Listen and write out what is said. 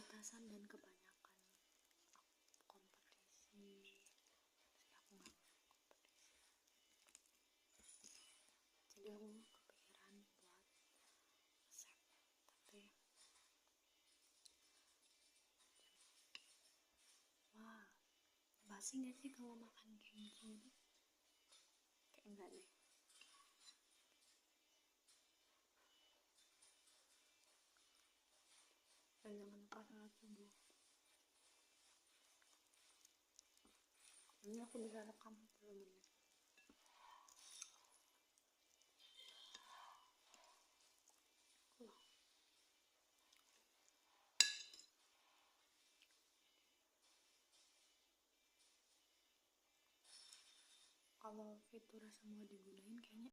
keterbatasan dan kebanyakan kompetisi. Aku nggak mau kompetisi, jadi aku kepikiran buat resep. Tapi wah, basi nggak sih kalau makan kayak gini? Kayak enggak deh. Dan jangan lupa sholat subuh. Ini aku bisa rekam 10 menit. Kalau fiturnya semua digunain kayaknya